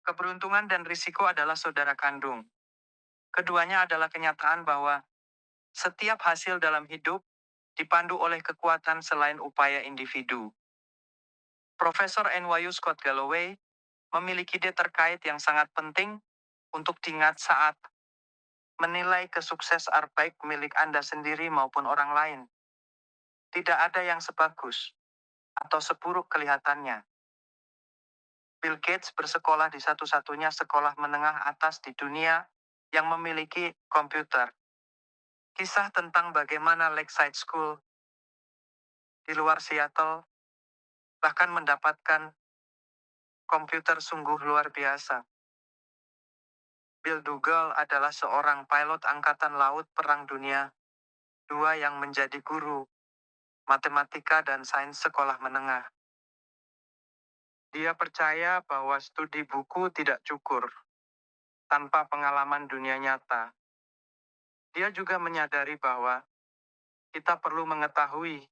Keberuntungan dan risiko adalah saudara kandung. Keduanya adalah kenyataan bahwa setiap hasil dalam hidup dipandu oleh kekuatan selain upaya individu. Profesor NYU Scott Galloway memiliki ide terkait yang sangat penting untuk diingat saat menilai kesuksesan baik milik Anda sendiri maupun orang lain. Tidak ada yang sebagus atau seburuk kelihatannya. Bill Gates bersekolah di satu-satunya sekolah menengah atas di dunia yang memiliki komputer. Kisah tentang bagaimana Lakeside School di luar Seattle bahkan mendapatkan komputer sungguh luar biasa. Bill Dougal adalah seorang pilot angkatan laut Perang Dunia II yang menjadi guru matematika dan sains sekolah menengah. Dia percaya bahwa studi buku tidak cukup tanpa pengalaman dunia nyata. Dia juga menyadari bahwa kita perlu mengetahui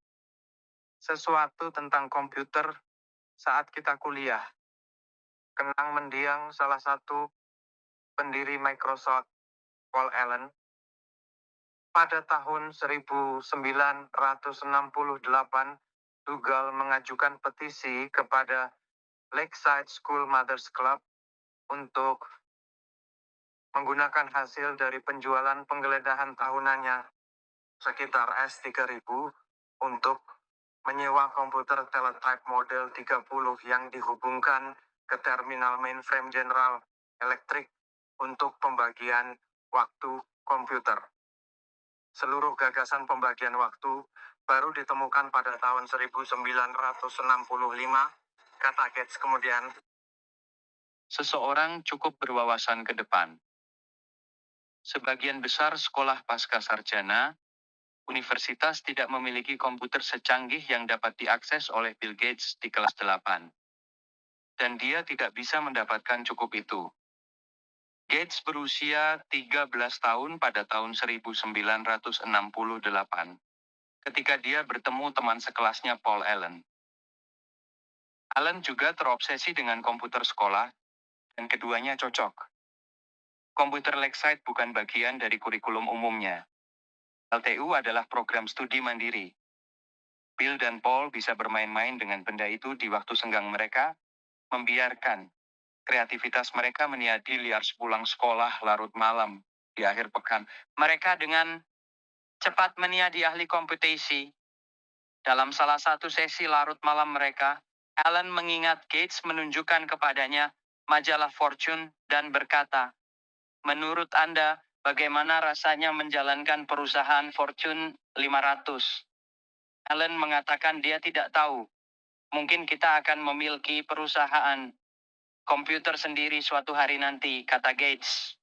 sesuatu tentang komputer saat kita kuliah. Kenang mendiang salah satu pendiri Microsoft, Paul Allen, pada tahun 1968, Dougal mengajukan petisi kepada Lakeside School Mothers Club untuk menggunakan hasil dari penjualan penggeledahan tahunannya sekitar S3000 untuk menyewa komputer teletype model 30 yang dihubungkan ke terminal mainframe General Electric untuk pembagian waktu komputer. Seluruh gagasan pembagian waktu baru ditemukan pada tahun 1965, kata Gates kemudian. Seseorang cukup berwawasan ke depan. Sebagian besar sekolah pasca sarjana, universitas tidak memiliki komputer secanggih yang dapat diakses oleh Bill Gates di kelas 8. Dan dia tidak bisa mendapatkan cukup itu. Gates berusia 13 tahun pada tahun 1968, ketika dia bertemu teman sekelasnya Paul Allen. Allen juga terobsesi dengan komputer sekolah, dan keduanya cocok. Komputer Lakeside bukan bagian dari kurikulum umumnya. LTU adalah program studi mandiri. Bill dan Paul bisa bermain-main dengan benda itu di waktu senggang mereka, membiarkan kreativitas mereka meniadi liar sepulang sekolah larut malam di akhir pekan. Mereka dengan cepat meniadi ahli komputasi. Dalam salah satu sesi larut malam mereka, Allen mengingat Gates menunjukkan kepadanya majalah Fortune dan berkata, "Menurut Anda, bagaimana rasanya menjalankan perusahaan Fortune 500?" Allen mengatakan dia tidak tahu. Mungkin kita akan memiliki perusahaan komputer sendiri suatu hari nanti, kata Gates.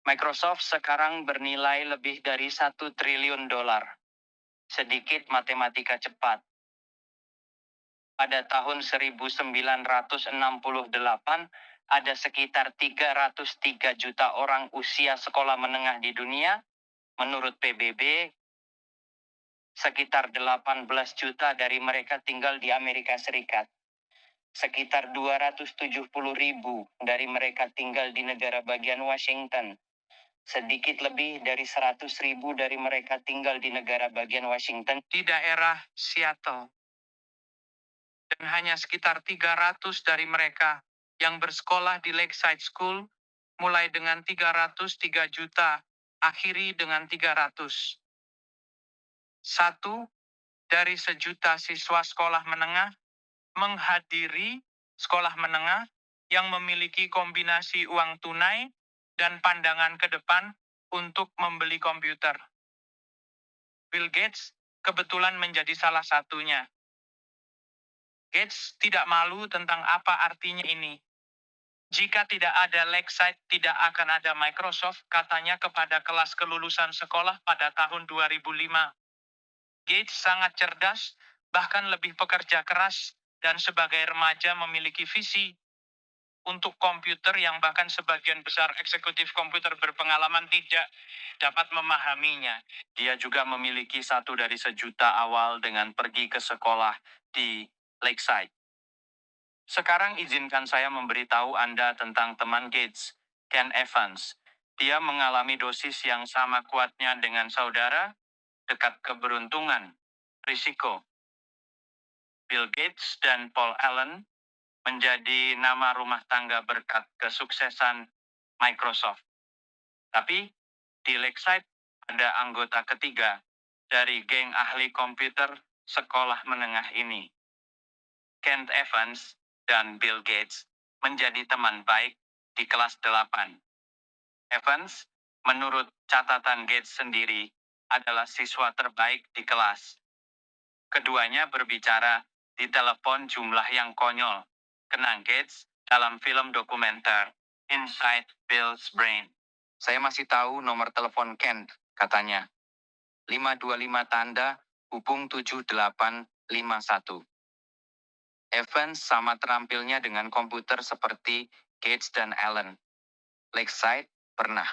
Microsoft sekarang bernilai lebih dari $1 triliun. Sedikit matematika cepat. Pada tahun 1968, ada sekitar 303 juta orang usia sekolah menengah di dunia. Menurut PBB, sekitar 18 juta dari mereka tinggal di Amerika Serikat. Sekitar 270.000 dari mereka tinggal di negara bagian Washington. Sedikit lebih dari 100.000 dari mereka tinggal di negara bagian Washington di daerah Seattle. Dan hanya sekitar 300 dari mereka yang bersekolah di Lakeside School, mulai dengan 303 juta, akhiri dengan 300. 1 dari sejuta siswa sekolah menengah menghadiri sekolah menengah yang memiliki kombinasi uang tunai dan pandangan ke depan untuk membeli komputer. Bill Gates kebetulan menjadi salah satunya. Gates tidak malu tentang apa artinya ini. Jika tidak ada Lakeside, tidak akan ada Microsoft, katanya kepada kelas kelulusan sekolah pada tahun 2005. Gates sangat cerdas, bahkan lebih pekerja keras, dan sebagai remaja memiliki visi untuk komputer yang bahkan sebagian besar eksekutif komputer berpengalaman tidak dapat memahaminya. Dia juga memiliki 1 dari sejuta awal dengan pergi ke sekolah di Lakeside. Sekarang izinkan saya memberitahu Anda tentang teman Gates, Ken Evans. Dia mengalami dosis yang sama kuatnya dengan saudara, dekat keberuntungan, risiko. Bill Gates dan Paul Allen menjadi nama rumah tangga berkat kesuksesan Microsoft. Tapi, di Lakeside ada anggota ketiga dari geng ahli komputer sekolah menengah ini. Kent Evans dan Bill Gates menjadi teman baik di kelas 8. Evans, menurut catatan Gates sendiri, adalah siswa terbaik di kelas. Keduanya berbicara di telepon jumlah yang konyol, kenang Gates dalam film dokumenter Inside Bill's Brain. Saya masih tahu nomor telepon Kent, katanya. 525 tanda, hubung 7851. Evans sama terampilnya dengan komputer seperti Gates dan Allen. Lakeside pernah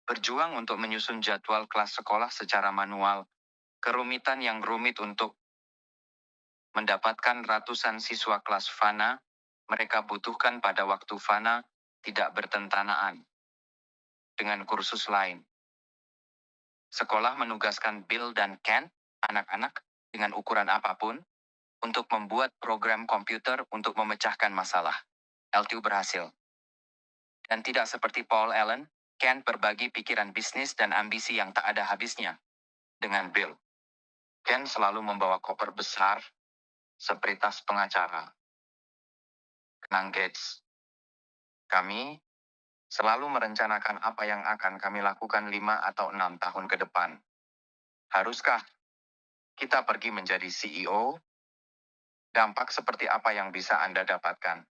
berjuang untuk menyusun jadwal kelas sekolah secara manual, kerumitan yang rumit untuk mendapatkan ratusan siswa kelas Fana, mereka butuhkan pada waktu Fana tidak bertentanaan dengan kursus lain. Sekolah menugaskan Bill dan Ken, anak-anak, dengan ukuran apapun, untuk membuat program komputer untuk memecahkan masalah. L2 berhasil. Dan tidak seperti Paul Allen, Ken berbagi pikiran bisnis dan ambisi yang tak ada habisnya dengan Bill. Ken selalu membawa koper besar, seperti tas pengacara. Kenang Gates. Kami selalu merencanakan apa yang akan kami lakukan 5 atau 6 tahun ke depan. Haruskah kita pergi menjadi CEO? Dampak seperti apa yang bisa Anda dapatkan?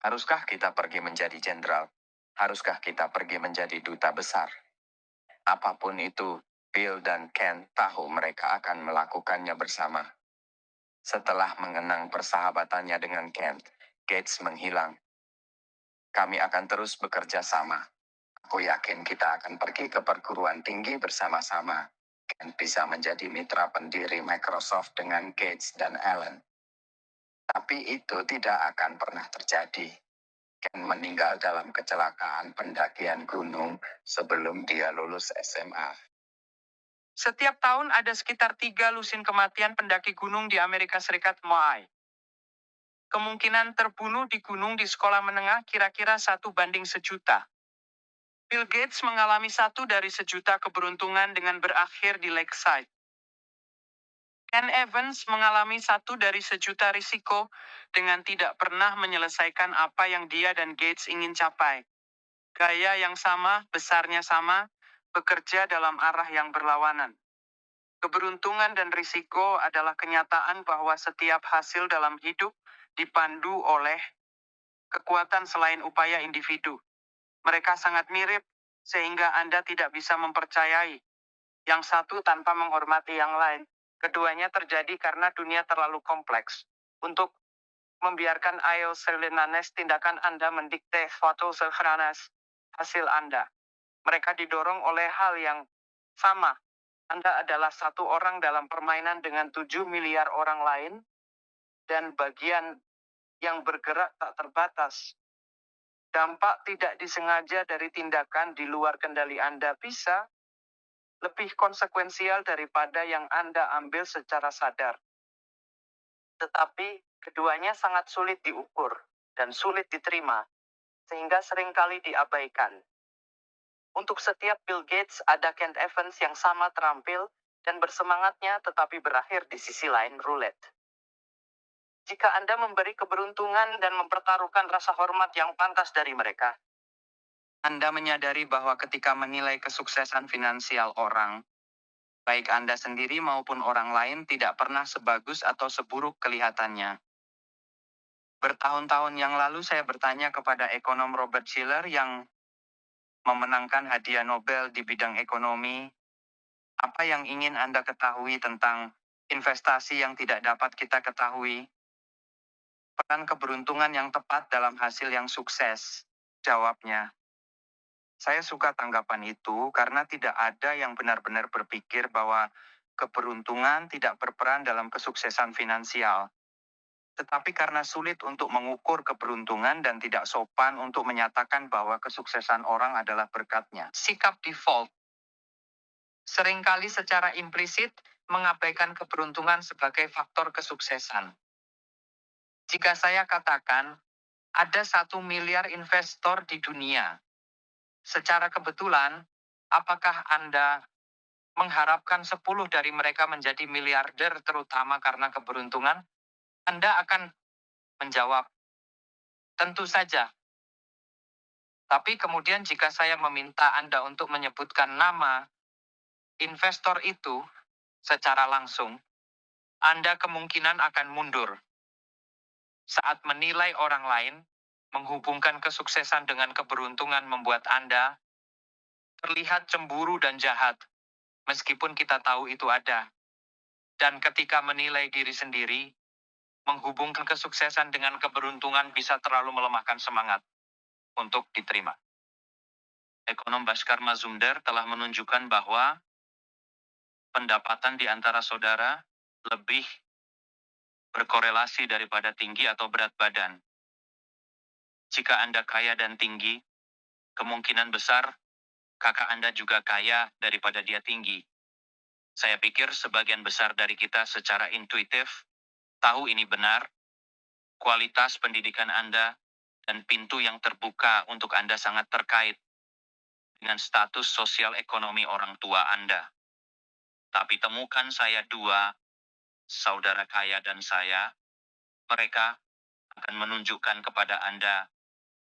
Haruskah kita pergi menjadi jenderal? Haruskah kita pergi menjadi duta besar? Apapun itu, Bill dan Ken tahu mereka akan melakukannya bersama. Setelah mengenang persahabatannya dengan Ken, Gates menghilang. Kami akan terus bekerja sama. Aku yakin kita akan pergi ke perguruan tinggi bersama-sama. Ken bisa menjadi mitra pendiri Microsoft dengan Gates dan Allen. Tapi itu tidak akan pernah terjadi. Ken meninggal dalam kecelakaan pendakian gunung sebelum dia lulus SMA. Setiap tahun ada sekitar 3 lusin kematian pendaki gunung di Amerika Serikat Moai. Kemungkinan terbunuh di gunung di sekolah menengah kira-kira 1:1.000.000. Bill Gates mengalami 1 dari 1.000.000 keberuntungan dengan berakhir di Lakeside. Ken Evans mengalami 1 dari 1.000.000 risiko dengan tidak pernah menyelesaikan apa yang dia dan Gates ingin capai. Gaya yang sama, besarnya sama, bekerja dalam arah yang berlawanan. Keberuntungan dan risiko adalah kenyataan bahwa setiap hasil dalam hidup dipandu oleh kekuatan selain upaya individu. Mereka sangat mirip, sehingga Anda tidak bisa mempercayai yang satu tanpa menghormati yang lain. Keduanya terjadi karena dunia terlalu kompleks untuk membiarkan Ayo Selenanes tindakan Anda mendikte suatu sehranas hasil Anda. Mereka didorong oleh hal yang sama. Anda adalah satu orang dalam permainan dengan 7 miliar orang lain, dan bagian yang bergerak tak terbatas. Dampak tidak disengaja dari tindakan di luar kendali Anda bisa lebih konsekuensial daripada yang Anda ambil secara sadar. Tetapi, keduanya sangat sulit diukur dan sulit diterima, sehingga seringkali diabaikan. Untuk setiap Bill Gates ada Kent Evans yang sama terampil dan bersemangatnya tetapi berakhir di sisi lain roulette. Jika Anda memberi keberuntungan dan mempertaruhkan rasa hormat yang pantas dari mereka, Anda menyadari bahwa ketika menilai kesuksesan finansial orang, baik Anda sendiri maupun orang lain tidak pernah sebagus atau seburuk kelihatannya. Bertahun-tahun yang lalu saya bertanya kepada ekonom Robert Shiller yang memenangkan hadiah Nobel di bidang ekonomi, apa yang ingin Anda ketahui tentang investasi yang tidak dapat kita ketahui? Peran keberuntungan yang tepat dalam hasil yang sukses, jawabnya. Saya suka tanggapan itu karena tidak ada yang benar-benar berpikir bahwa keberuntungan tidak berperan dalam kesuksesan finansial. tetapi karena sulit untuk mengukur keberuntungan dan tidak sopan untuk menyatakan bahwa kesuksesan orang adalah berkatnya. Sikap default seringkali secara implisit mengabaikan keberuntungan sebagai faktor kesuksesan. Jika saya katakan, ada 1 miliar investor di dunia. Secara kebetulan, apakah Anda mengharapkan 10 dari mereka menjadi miliarder terutama karena keberuntungan? Anda akan menjawab, tentu saja. Tapi kemudian jika saya meminta Anda untuk menyebutkan nama investor itu secara langsung, Anda kemungkinan akan mundur. Saat menilai orang lain, menghubungkan kesuksesan dengan keberuntungan membuat Anda terlihat cemburu dan jahat, meskipun kita tahu itu ada. Dan ketika menilai diri sendiri, menghubungkan kesuksesan dengan keberuntungan bisa terlalu melemahkan semangat untuk diterima. Ekonom Bhaskar Mazumdar telah menunjukkan bahwa pendapatan di antara saudara lebih berkorelasi daripada tinggi atau berat badan. Jika Anda kaya dan tinggi, kemungkinan besar kakak Anda juga kaya daripada dia tinggi. Saya pikir sebagian besar dari kita secara intuitif tahu ini benar. Kualitas pendidikan Anda dan pintu yang terbuka untuk Anda sangat terkait dengan status sosial ekonomi orang tua Anda. Tapi temukan saya 2 saudara kaya dan saya, mereka akan menunjukkan kepada Anda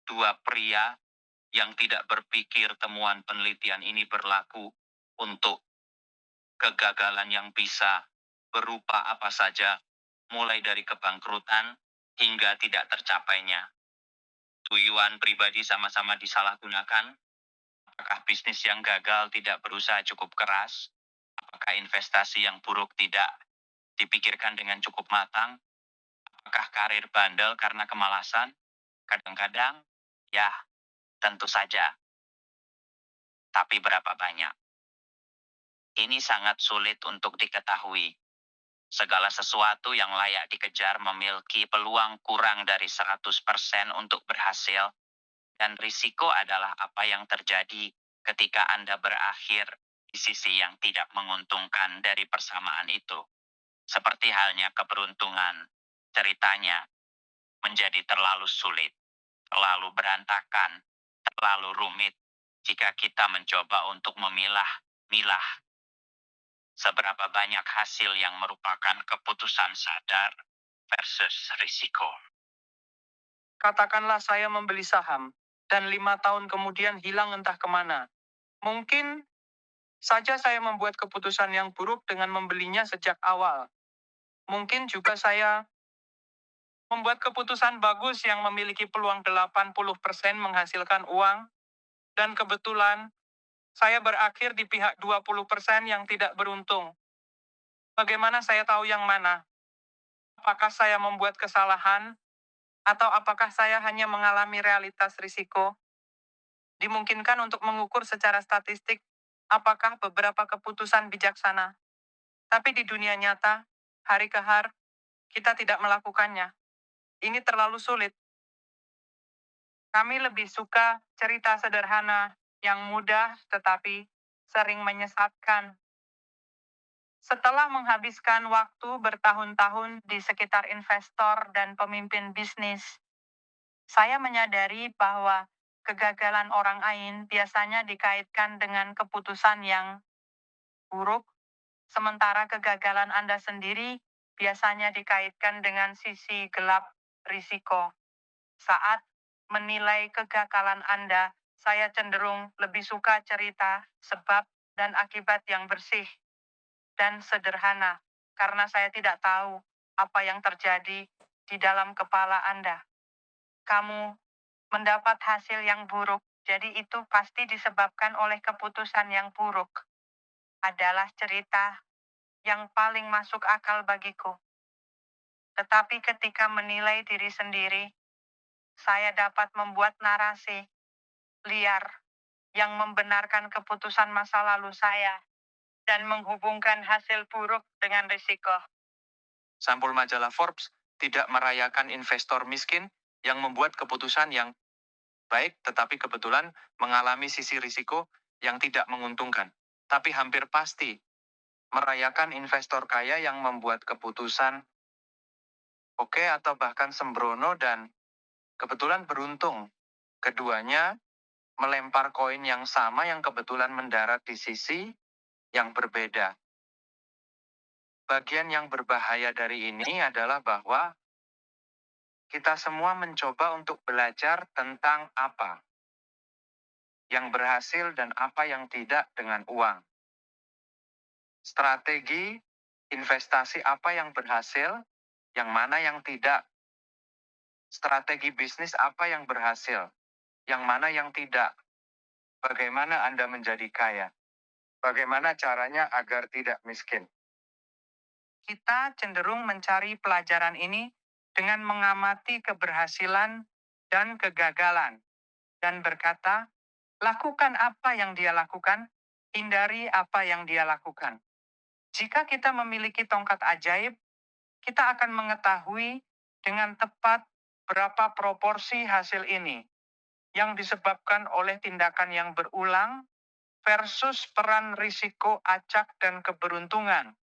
2 pria yang tidak berpikir temuan penelitian ini berlaku untuk kegagalan yang bisa berupa apa saja, mulai dari kebangkrutan hingga tidak tercapainya. Tujuan pribadi sama-sama disalahgunakan. Apakah bisnis yang gagal tidak berusaha cukup keras? Apakah investasi yang buruk tidak dipikirkan dengan cukup matang? Apakah karir bandel karena kemalasan? Kadang-kadang, ya, tentu saja. Tapi berapa banyak? Ini sangat sulit untuk diketahui. Segala sesuatu yang layak dikejar memiliki peluang kurang dari 100% untuk berhasil, dan risiko adalah apa yang terjadi ketika Anda berakhir di sisi yang tidak menguntungkan dari persamaan itu. Seperti halnya keberuntungan, ceritanya menjadi terlalu sulit, terlalu berantakan, terlalu rumit jika kita mencoba untuk memilah-milah seberapa banyak hasil yang merupakan keputusan sadar versus risiko. Katakanlah saya membeli saham, dan 5 tahun kemudian hilang entah kemana. Mungkin saja saya membuat keputusan yang buruk dengan membelinya sejak awal. Mungkin juga saya membuat keputusan bagus yang memiliki peluang 80% menghasilkan uang, dan kebetulan saya berakhir di pihak 20% yang tidak beruntung. Bagaimana saya tahu yang mana? Apakah saya membuat kesalahan, atau apakah saya hanya mengalami realitas risiko? Dimungkinkan untuk mengukur secara statistik apakah beberapa keputusan bijaksana. Tapi di dunia nyata, hari ke hari, kita tidak melakukannya. Ini terlalu sulit. Kami lebih suka cerita sederhana yang mudah tetapi sering menyesatkan. Setelah menghabiskan waktu bertahun-tahun di sekitar investor dan pemimpin bisnis, saya menyadari bahwa kegagalan orang lain biasanya dikaitkan dengan keputusan yang buruk, sementara kegagalan Anda sendiri biasanya dikaitkan dengan sisi gelap risiko. Saat menilai kegagalan Anda, saya cenderung lebih suka cerita sebab dan akibat yang bersih dan sederhana, karena saya tidak tahu apa yang terjadi di dalam kepala Anda. Kamu mendapat hasil yang buruk, jadi itu pasti disebabkan oleh keputusan yang buruk. Adalah cerita yang paling masuk akal bagiku. Tetapi ketika menilai diri sendiri, saya dapat membuat narasi liar yang membenarkan keputusan masa lalu saya dan menghubungkan hasil buruk dengan risiko. Sampul majalah Forbes tidak merayakan investor miskin yang membuat keputusan yang baik tetapi kebetulan mengalami sisi risiko yang tidak menguntungkan. Tapi hampir pasti merayakan investor kaya yang membuat keputusan oke atau bahkan sembrono dan kebetulan beruntung. Keduanya melempar koin yang sama yang kebetulan mendarat di sisi yang berbeda. Bagian yang berbahaya dari ini adalah bahwa kita semua mencoba untuk belajar tentang apa yang berhasil dan apa yang tidak dengan uang. Strategi investasi apa yang berhasil, yang mana yang tidak. Strategi bisnis apa yang berhasil, yang mana yang tidak. Bagaimana Anda menjadi kaya? Bagaimana caranya agar tidak miskin? Kita cenderung mencari pelajaran ini dengan mengamati keberhasilan dan kegagalan, dan berkata, lakukan apa yang dia lakukan, hindari apa yang dia lakukan. Jika kita memiliki tongkat ajaib, kita akan mengetahui dengan tepat berapa proporsi hasil ini yang disebabkan oleh tindakan yang berulang versus peran risiko acak dan keberuntungan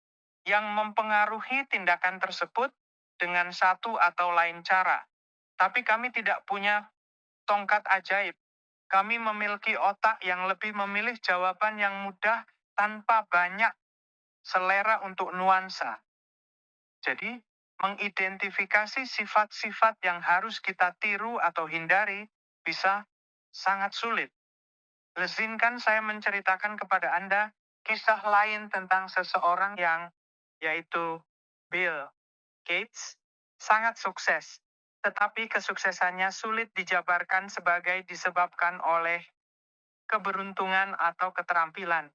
yang mempengaruhi tindakan tersebut dengan satu atau lain cara. Tapi kami tidak punya tongkat ajaib. Kami memiliki otak yang lebih memilih jawaban yang mudah tanpa banyak selera untuk nuansa. Jadi, mengidentifikasi sifat-sifat yang harus kita tiru atau hindari bisa sangat sulit. Izinkan saya menceritakan kepada Anda kisah lain tentang seseorang yang, yaitu Bill Gates, sangat sukses. Tetapi kesuksesannya sulit dijabarkan sebagai disebabkan oleh keberuntungan atau keterampilan.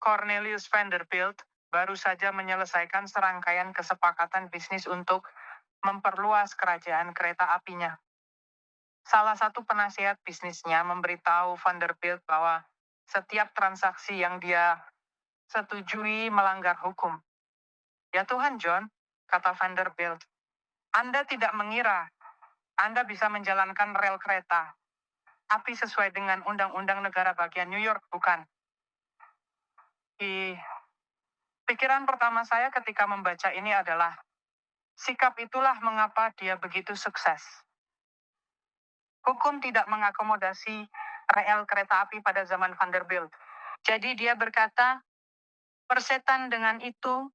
Cornelius Vanderbilt baru saja menyelesaikan serangkaian kesepakatan bisnis untuk memperluas kerajaan kereta apinya. Salah satu penasihat bisnisnya memberitahu Vanderbilt bahwa setiap transaksi yang dia setujui melanggar hukum. Ya Tuhan John, kata Vanderbilt, Anda tidak mengira Anda bisa menjalankan rel kereta api sesuai dengan undang-undang negara bagian New York, bukan? Pikiran pertama saya ketika membaca ini adalah, sikap itulah mengapa dia begitu sukses. Hukum tidak mengakomodasi rel kereta api pada zaman Vanderbilt. Jadi dia berkata, persetan dengan itu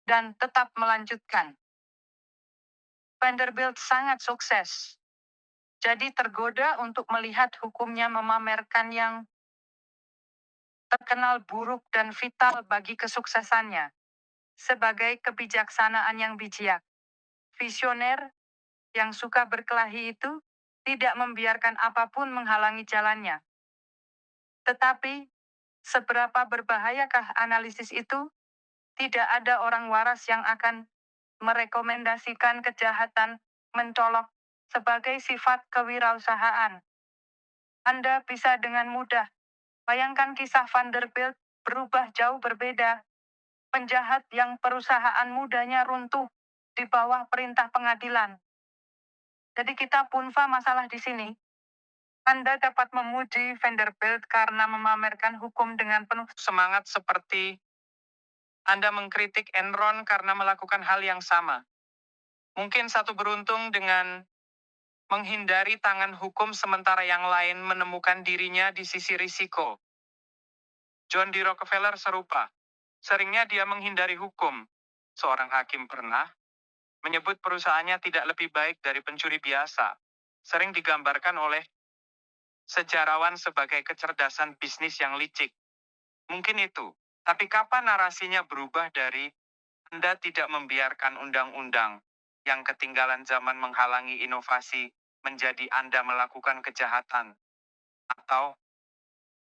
dan tetap melanjutkan. Vanderbilt sangat sukses. Jadi tergoda untuk melihat hukumnya memamerkan yang terkenal buruk dan vital bagi kesuksesannya. Sebagai kebijaksanaan yang bijak. Visioner yang suka berkelahi itu tidak membiarkan apapun menghalangi jalannya. Tetapi, seberapa berbahayakah analisis itu? Tidak ada orang waras yang akan merekomendasikan kejahatan mencolok sebagai sifat kewirausahaan. Anda bisa dengan mudah bayangkan kisah Vanderbilt berubah jauh berbeda. Penjahat yang perusahaan mudanya runtuh di bawah perintah pengadilan. Jadi kita punfa masalah di sini. Anda dapat memuji Vanderbilt karena memamerkan hukum dengan penuh semangat seperti Anda mengkritik Enron karena melakukan hal yang sama. Mungkin satu beruntung dengan menghindari tangan hukum sementara yang lain menemukan dirinya di sisi risiko. John D. Rockefeller serupa. Seringnya dia menghindari hukum. Seorang hakim pernah menyebut perusahaannya tidak lebih baik dari pencuri biasa. Sering digambarkan oleh sejarawan sebagai kecerdasan bisnis yang licik. Mungkin itu. Tapi kapan narasinya berubah dari Anda tidak membiarkan undang-undang yang ketinggalan zaman menghalangi inovasi menjadi Anda melakukan kejahatan? Atau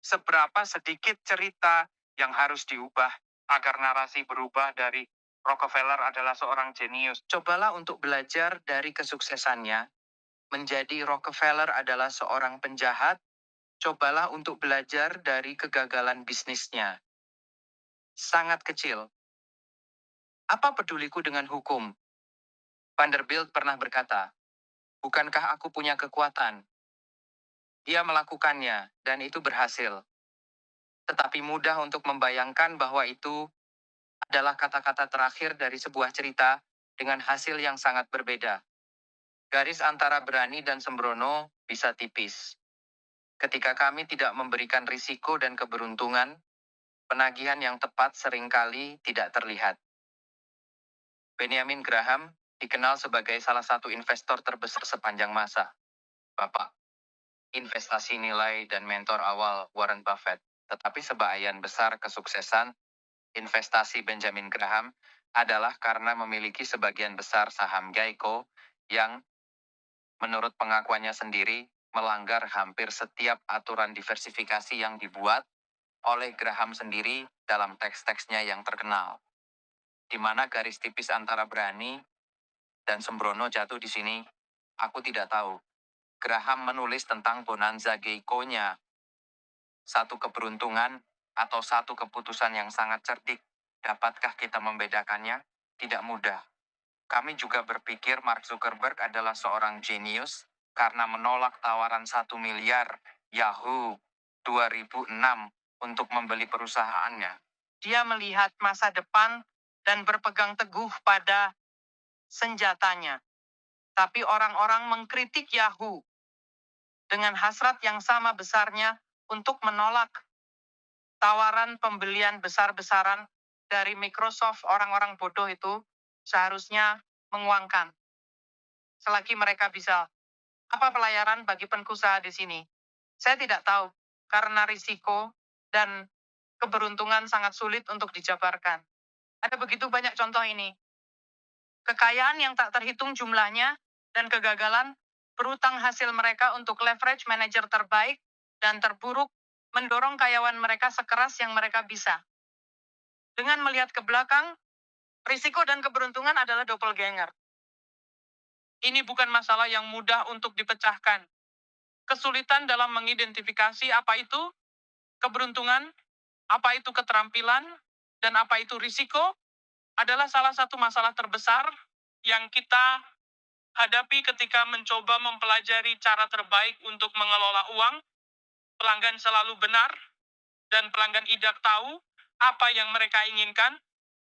seberapa sedikit cerita yang harus diubah agar narasi berubah dari Rockefeller adalah seorang jenius. Cobalah untuk belajar dari kesuksesannya. Menjadi Rockefeller adalah seorang penjahat. Cobalah untuk belajar dari kegagalan bisnisnya. Sangat kecil. Apa peduliku dengan hukum? Vanderbilt pernah berkata, "Bukankah aku punya kekuatan?" Dia melakukannya, dan itu berhasil. Tetapi mudah untuk membayangkan bahwa itu adalah kata-kata terakhir dari sebuah cerita dengan hasil yang sangat berbeda. Garis antara berani dan sembrono bisa tipis. Ketika kami tidak memberikan risiko dan keberuntungan, penagihan yang tepat seringkali tidak terlihat. Benjamin Graham dikenal sebagai salah satu investor terbesar sepanjang masa. Bapak investasi nilai dan mentor awal Warren Buffett. Tetapi sebagian besar kesuksesan investasi Benjamin Graham adalah karena memiliki sebagian besar saham Geico yang, menurut pengakuannya sendiri, melanggar hampir setiap aturan diversifikasi yang dibuat oleh Graham sendiri dalam teks-teksnya yang terkenal. Di mana garis tipis antara berani dan sembrono jatuh di sini, aku tidak tahu. Graham menulis tentang bonanza Geico-nya, satu keberuntungan atau satu keputusan yang sangat cerdik. Dapatkah kita membedakannya? Tidak mudah. Kami juga berpikir Mark Zuckerberg adalah seorang jenius karena menolak tawaran 1 miliar Yahoo 2006 untuk membeli perusahaannya. Dia melihat masa depan dan berpegang teguh pada senjatanya. Tapi orang-orang mengkritik Yahoo dengan hasrat yang sama besarnya untuk menolak tawaran pembelian besar-besaran dari Microsoft. Orang-orang bodoh itu seharusnya menguangkan. Selagi mereka bisa. Apa pelayaran bagi pengusaha di sini? Saya tidak tahu, karena risiko dan keberuntungan sangat sulit untuk dijabarkan. Ada begitu banyak contoh ini. Kekayaan yang tak terhitung jumlahnya dan kegagalan berutang hasil mereka untuk leverage manager terbaik dan terburuk mendorong karyawan mereka sekeras yang mereka bisa. Dengan melihat ke belakang, risiko dan keberuntungan adalah doppelganger. Ini bukan masalah yang mudah untuk dipecahkan. Kesulitan dalam mengidentifikasi apa itu keberuntungan, apa itu keterampilan, dan apa itu risiko adalah salah satu masalah terbesar yang kita hadapi ketika mencoba mempelajari cara terbaik untuk mengelola uang. Pelanggan selalu benar, dan pelanggan tidak tahu apa yang mereka inginkan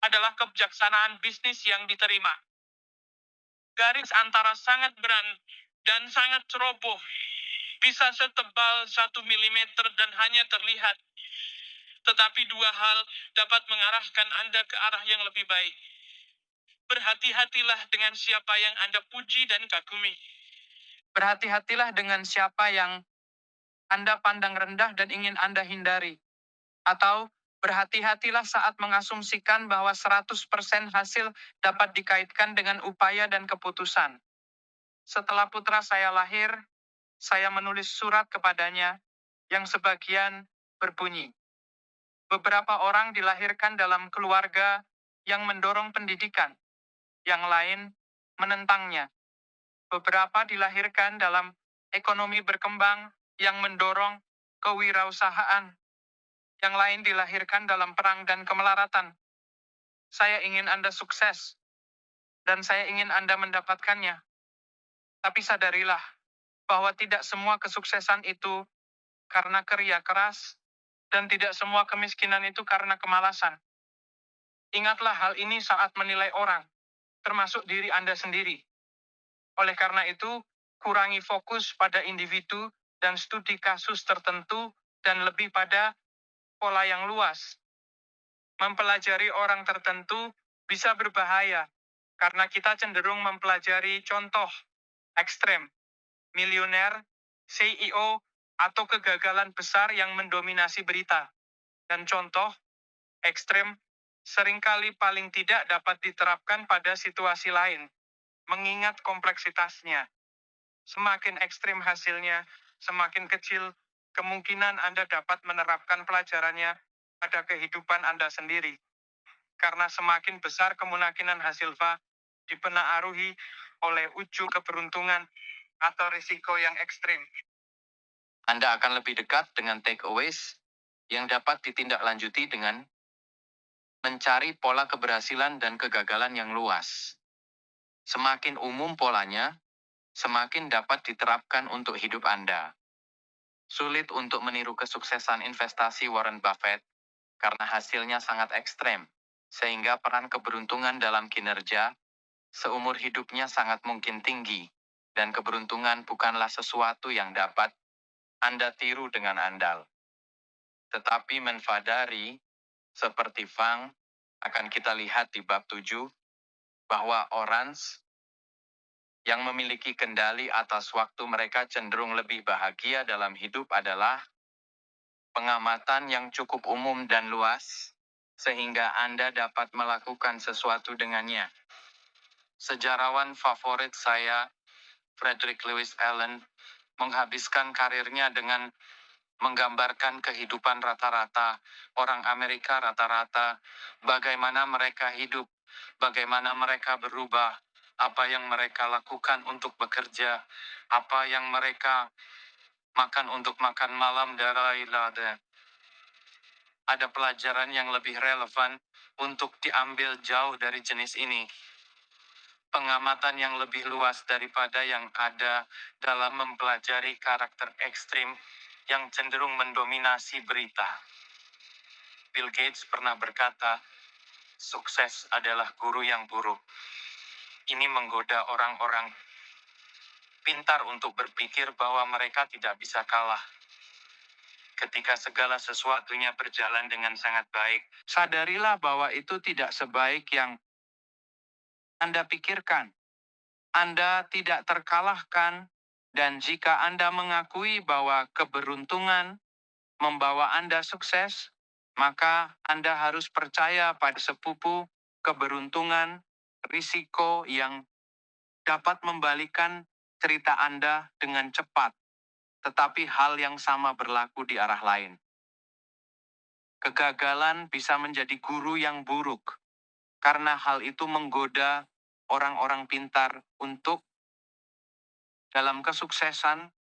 adalah kebijaksanaan bisnis yang diterima. Garis antara sangat berani dan sangat ceroboh bisa setebal 1 milimeter dan hanya terlihat. Tetapi dua hal dapat mengarahkan Anda ke arah yang lebih baik. Berhati-hatilah dengan siapa yang Anda puji dan kagumi. Berhati-hatilah dengan siapa yang Anda pandang rendah dan ingin Anda hindari. Atau berhati-hatilah saat mengasumsikan bahwa 100% hasil dapat dikaitkan dengan upaya dan keputusan. Setelah putra saya lahir, saya menulis surat kepadanya yang sebagian berbunyi. Beberapa orang dilahirkan dalam keluarga yang mendorong pendidikan, yang lain menentangnya. Beberapa dilahirkan dalam ekonomi berkembang yang mendorong kewirausahaan, yang lain dilahirkan dalam perang dan kemelaratan. Saya ingin Anda sukses, dan saya ingin Anda mendapatkannya. Tapi sadarilah bahwa tidak semua kesuksesan itu karena kerja keras, dan tidak semua kemiskinan itu karena kemalasan. Ingatlah hal ini saat menilai orang, termasuk diri Anda sendiri. Oleh karena itu, kurangi fokus pada individu dan studi kasus tertentu dan lebih pada pola yang luas. Mempelajari orang tertentu bisa berbahaya karena kita cenderung mempelajari contoh ekstrem, miliuner, CEO, atau kegagalan besar yang mendominasi berita. Dan contoh ekstrem seringkali paling tidak dapat diterapkan pada situasi lain, mengingat kompleksitasnya. Semakin ekstrem hasilnya, semakin kecil kemungkinan Anda dapat menerapkan pelajarannya pada kehidupan Anda sendiri. Karena semakin besar kemungkinan hasil dipengaruhi oleh ujuk keberuntungan atau risiko yang ekstrim. Anda akan lebih dekat dengan takeaways yang dapat ditindaklanjuti dengan mencari pola keberhasilan dan kegagalan yang luas. Semakin umum polanya, semakin dapat diterapkan untuk hidup Anda. Sulit untuk meniru kesuksesan investasi Warren Buffett karena hasilnya sangat ekstrem, sehingga peran keberuntungan dalam kinerja seumur hidupnya sangat mungkin tinggi, dan keberuntungan bukanlah sesuatu yang dapat Anda tiru dengan andal. Tetapi menfadari, seperti Fang, akan kita lihat di bab 7, bahwa orang yang memiliki kendali atas waktu mereka cenderung lebih bahagia dalam hidup adalah pengamatan yang cukup umum dan luas, sehingga Anda dapat melakukan sesuatu dengannya. Sejarawan favorit saya, Frederick Lewis Allen, menghabiskan karirnya dengan menggambarkan kehidupan rata-rata orang Amerika rata-rata, bagaimana mereka hidup, bagaimana mereka berubah, apa yang mereka lakukan untuk bekerja, apa yang mereka makan untuk makan malam, dan lain-lain. Ada pelajaran yang lebih relevan untuk diambil jauh dari jenis ini. Pengamatan yang lebih luas daripada yang ada dalam mempelajari karakter ekstrim yang cenderung mendominasi berita. Bill Gates pernah berkata, sukses adalah guru yang buruk. Ini menggoda orang-orang pintar untuk berpikir bahwa mereka tidak bisa kalah. Ketika segala sesuatunya berjalan dengan sangat baik, sadarilah bahwa itu tidak sebaik yang Anda pikirkan. Anda tidak terkalahkan, dan jika Anda mengakui bahwa keberuntungan membawa Anda sukses, maka Anda harus percaya pada sepupu keberuntungan, risiko yang dapat membalikan cerita Anda dengan cepat, tetapi hal yang sama berlaku di arah lain. Kegagalan bisa menjadi guru yang buruk, karena hal itu menggoda orang-orang pintar untuk dalam kesuksesan,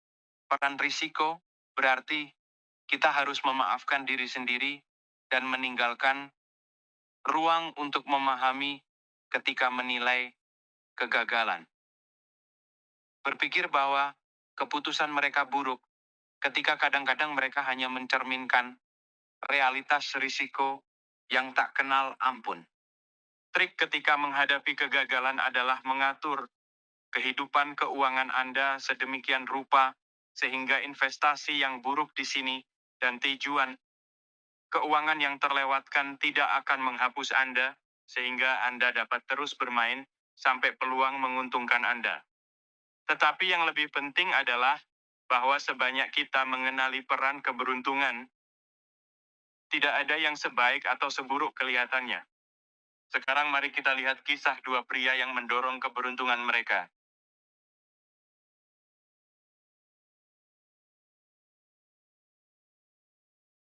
peran risiko, berarti kita harus memaafkan diri sendiri dan meninggalkan ruang untuk memahami ketika menilai kegagalan. Berpikir bahwa keputusan mereka buruk ketika kadang-kadang mereka hanya mencerminkan realitas risiko yang tak kenal ampun. Trik ketika menghadapi kegagalan adalah mengatur kehidupan keuangan Anda sedemikian rupa sehingga investasi yang buruk di sini dan tujuan keuangan yang terlewatkan tidak akan menghapus Anda, sehingga Anda dapat terus bermain sampai peluang menguntungkan Anda. Tetapi yang lebih penting adalah bahwa sebanyak kita mengenali peran keberuntungan, tidak ada yang sebaik atau seburuk kelihatannya. Sekarang mari kita lihat kisah dua pria yang mendorong keberuntungan mereka.